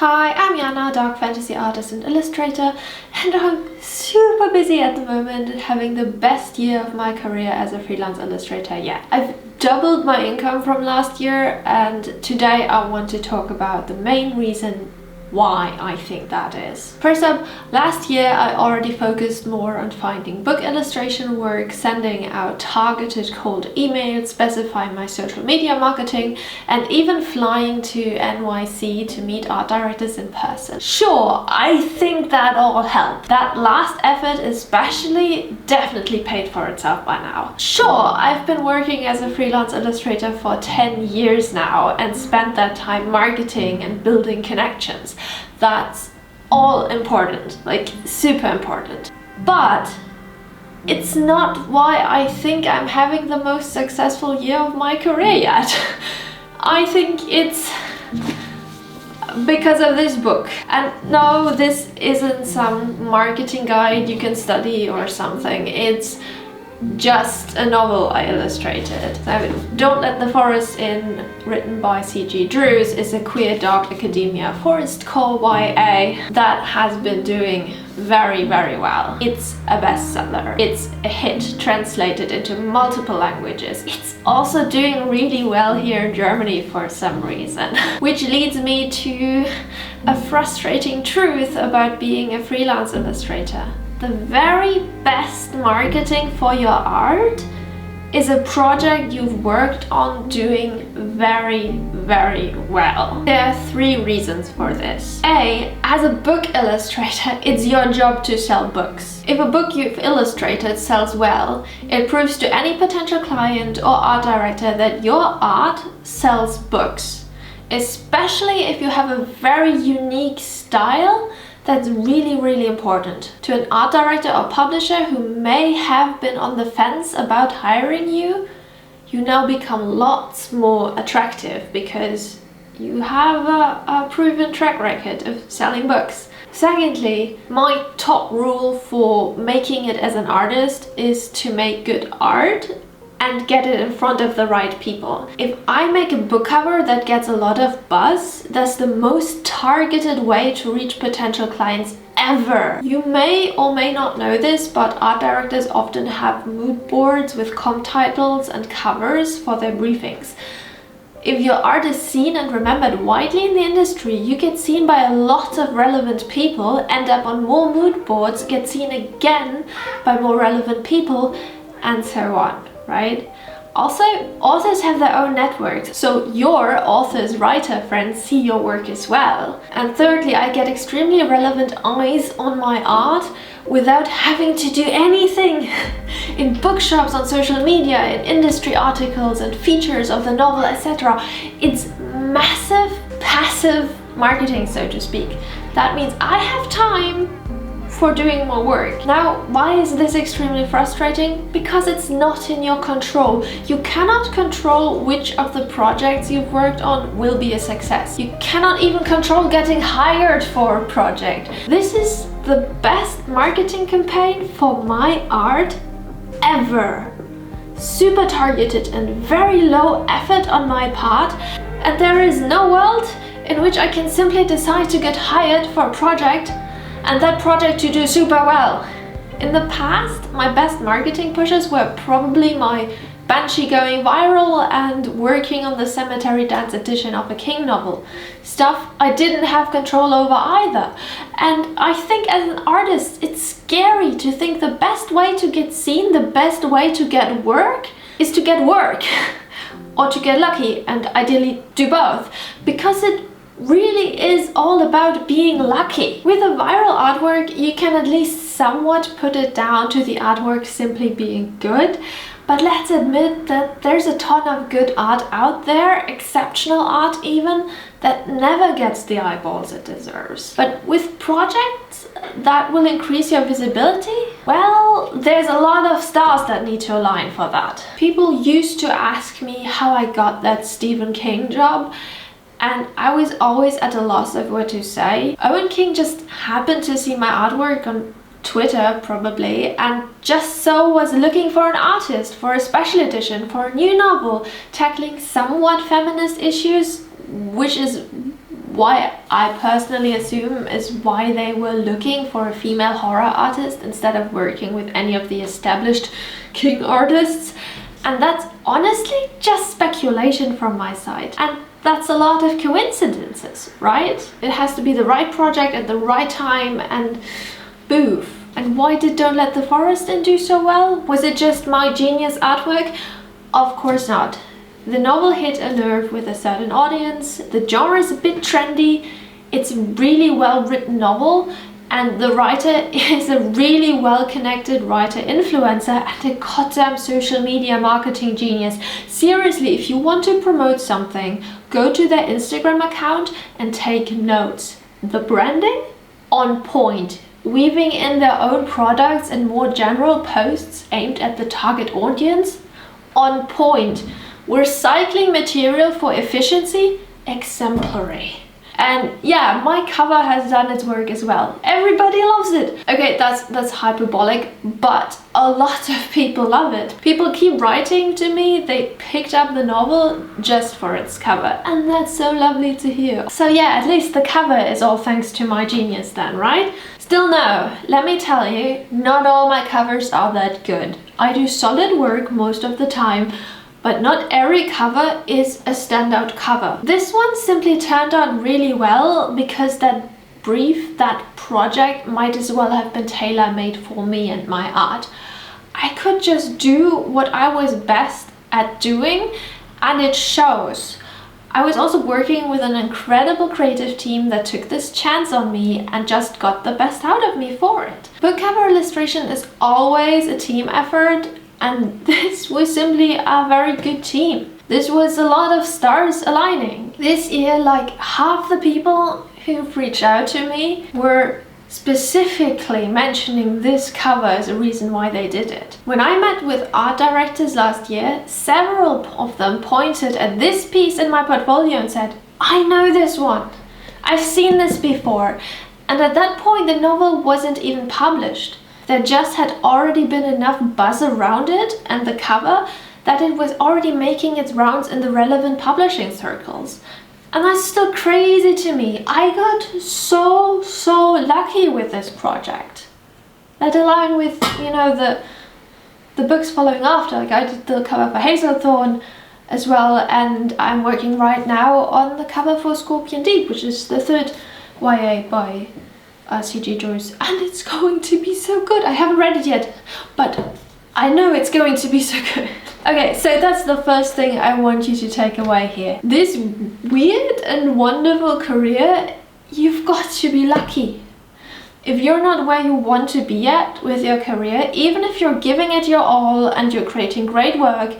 Hi, I'm Jana, dark fantasy artist and illustrator, and I'm super busy at the moment, having the best year of my career as a freelance illustrator yet. I've doubled my income from last year, and today I want to talk about the main reason why I think that is. First up, last year I already focused more on finding book illustration work, sending out targeted cold emails, specifying my social media marketing, and even flying to NYC to meet art directors in person. Sure, I think that all helped. That last effort especially definitely paid for itself by now. Sure, I've been working as a freelance illustrator for 10 years now and spent that time marketing and building connections. That's all important, like super important. But it's not why I think I'm having the most successful year of my career yet. I think it's because of this book. And no, this isn't some marketing guide you can study or something. It's just a novel I illustrated. Don't Let the Forest In, written by C.G. Drews, is a queer dark academia forest core YA that has been doing very well. It's a bestseller. It's a hit, translated into multiple languages. It's also doing really well here in Germany for some reason. Which leads me to a frustrating truth about being a freelance illustrator. The very best marketing for your art is a project you've worked on doing very well. There are 3 reasons for this. A, as a book illustrator, it's your job to sell books. If a book you've illustrated sells well, it proves to any potential client or art director that your art sells books. Especially if you have a very unique style. That's really important to an art director or publisher who may have been on the fence about hiring you. You now become lots more attractive because you have a proven track record of selling books. Secondly, my top rule for making it as an artist is to make good art and get it in front of the right people. If I make a book cover that gets a lot of buzz, that's the most targeted way to reach potential clients ever. You may or may not know this, but art directors often have mood boards with comp titles and covers for their briefings. If your art is seen and remembered widely in the industry, you get seen by a lot of relevant people, end up on more mood boards, get seen again by more relevant people, and so on. Right? Also, authors have their own networks, so your author's writer friends see your work as well. And thirdly, I get extremely relevant eyes on my art without having to do anything. In bookshops, on social media, in industry articles and features of the novel, etc. It's massive passive marketing, so to speak. That means I have time for doing more work. Now, why is this extremely frustrating? Because it's not in your control. You cannot control which of the projects you've worked on will be a success. You cannot even control getting hired for a project. This is the best marketing campaign for my art ever. Super targeted and very low effort on my part, and there is no world in which I can simply decide to get hired for a project and that project to do super well. In the past, my best marketing pushes were probably my Banshee going viral and working on the Cemetery Dance edition of a King novel. Stuff I didn't have control over either. And I think as an artist, it's scary to think the best way to get seen, the best way to get work is to get work. Or to get lucky, and ideally do both. Because it really is all about being lucky. With a viral artwork, you can at least somewhat put it down to the artwork simply being good. But let's admit that there's a ton of good art out there, exceptional art even, that never gets the eyeballs it deserves. But with projects that will increase your visibility, well, there's a lot of stars that need to align for that. People used to ask me how I got that Stephen King job, and I was always at a loss of what to say. Owen King just happened to see my artwork on Twitter, probably, and just so was looking for an artist for a special edition for a new novel tackling somewhat feminist issues, which is why I personally assume is why they were looking for a female horror artist instead of working with any of the established king artists. And that's honestly just speculation from my side. And that's a lot of coincidences, right? It has to be the right project at the right time and boof. And why did Don't Let the Forest In do so well? Was it just my genius artwork? Of course not. The novel hit a nerve with a certain audience, the genre is a bit trendy, it's a really well written novel, and the writer is a really well connected writer influencer and a goddamn social media marketing genius. Seriously, if you want to promote something, go to their Instagram account and take notes. The branding? On point. Weaving in their own products and more general posts aimed at the target audience? On point. Recycling material for efficiency? Exemplary. And yeah, my cover has done its work as well. Everybody loves it. Okay, that's hyperbolic, but a lot of people love it. People keep writing to me they picked up the novel just for its cover, and that's so lovely to hear. So yeah, at least the cover is all thanks to my genius then, right? Still no, let me tell you, not all my covers are that good. I do solid work most of the time, but not every cover is a standout cover. This one simply turned out really well because that project might as well have been tailor-made for me and my art. I could just do what I was best at doing, and it shows. I was also working with an incredible creative team that took this chance on me and just got the best out of me for it. Book cover illustration is always a team effort, and this was simply a very good team. This was a lot of stars aligning. This year, like half the people who've reached out to me were specifically mentioning this cover as a reason why they did it. When I met with art directors last year, several of them pointed at this piece in my portfolio and said, I know this one. I've seen this before. And at that point, the novel wasn't even published. There just had already been enough buzz around it and the cover that it was already making its rounds in the relevant publishing circles. And that's still crazy to me. I got so lucky with this project. Let alone with, you know, the books following after. Like I did the cover for Hazelthorn as well, and I'm working right now on the cover for Scorpion Deep, which is the third YA by C.G. Joyce, and it's going to be so good. I haven't read it yet, but I know it's going to be so good. Okay, so that's the first thing I want you to take away here. This weird and wonderful career, you've got to be lucky. If you're not where you want to be at with your career, even if you're giving it your all and you're creating great work,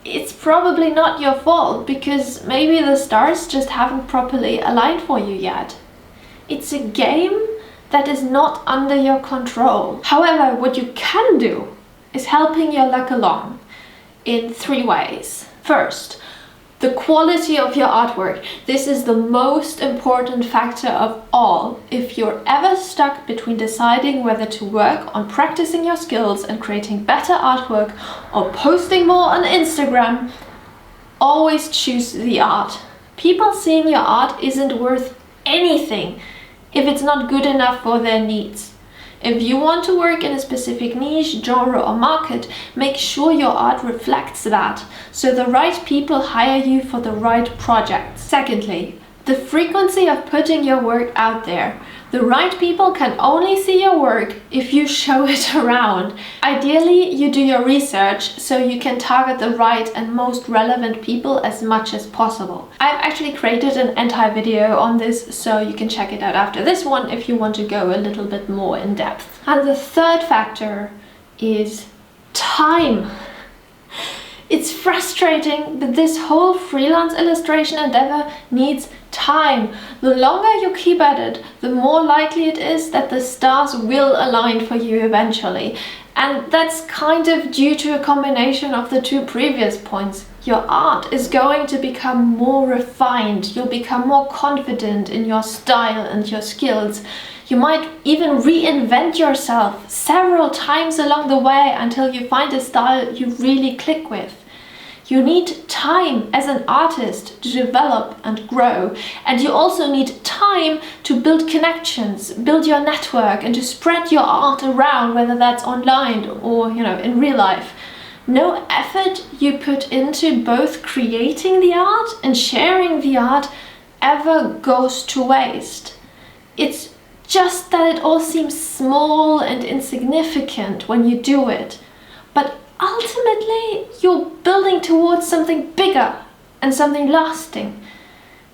it's probably not your fault, because maybe the stars just haven't properly aligned for you yet. It's a game that is not under your control. However, what you can do is helping your luck along in 3 ways. First, the quality of your artwork. This is the most important factor of all. If you're ever stuck between deciding whether to work on practicing your skills and creating better artwork or posting more on Instagram, always choose the art. People seeing your art isn't worth anything if it's not good enough for their needs. If you want to work in a specific niche, genre or market, make sure your art reflects that, so the right people hire you for the right project. Secondly, the frequency of putting your work out there. The right people can only see your work if you show it around. Ideally, you do your research so you can target the right and most relevant people as much as possible. I've actually created an entire video on this, so you can check it out after this one if you want to go a little bit more in depth. And the third factor is time. It's frustrating, but this whole freelance illustration endeavor needs time. The longer you keep at it, the more likely it is that the stars will align for you eventually. And that's kind of due to a combination of the 2 previous points. Your art is going to become more refined. You'll become more confident in your style and your skills. You might even reinvent yourself several times along the way until you find a style you really click with. You need time as an artist to develop and grow. And you also need time to build connections, build your network, and to spread your art around, whether that's online or, in real life. No effort you put into both creating the art and sharing the art ever goes to waste. It's just that it all seems small and insignificant when you do it. But ultimately, you're building towards something bigger and something lasting.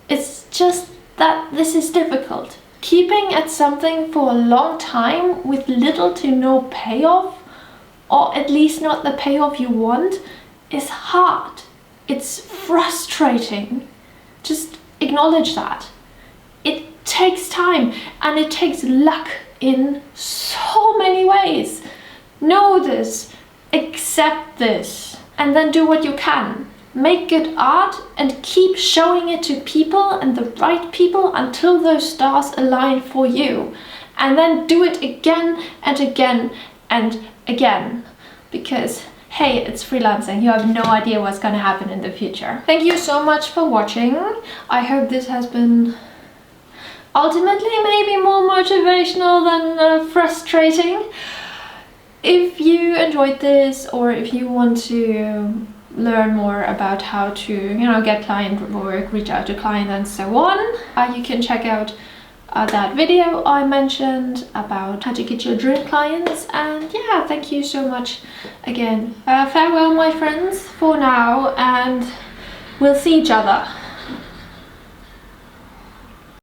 It's just that this is difficult. Keeping at something for a long time with little to no payoff, or at least not the payoff you want, is hard. It's frustrating. Just acknowledge that. It takes time and it takes luck in so many ways. Know this, accept this, and then do what you can. Make good art and keep showing it to people and the right people until those stars align for you. And then do it again and again and again. Because hey, it's freelancing. You have no idea what's gonna happen in the future. Thank you so much for watching. I hope this has been ultimately maybe more motivational than frustrating. If you enjoyed this, or if you want to learn more about how to, get client work, reach out to clients and so on, you can check out that video I mentioned about how to get your dream clients. And yeah, thank you so much again. Farewell, my friends, for now, and we'll see each other.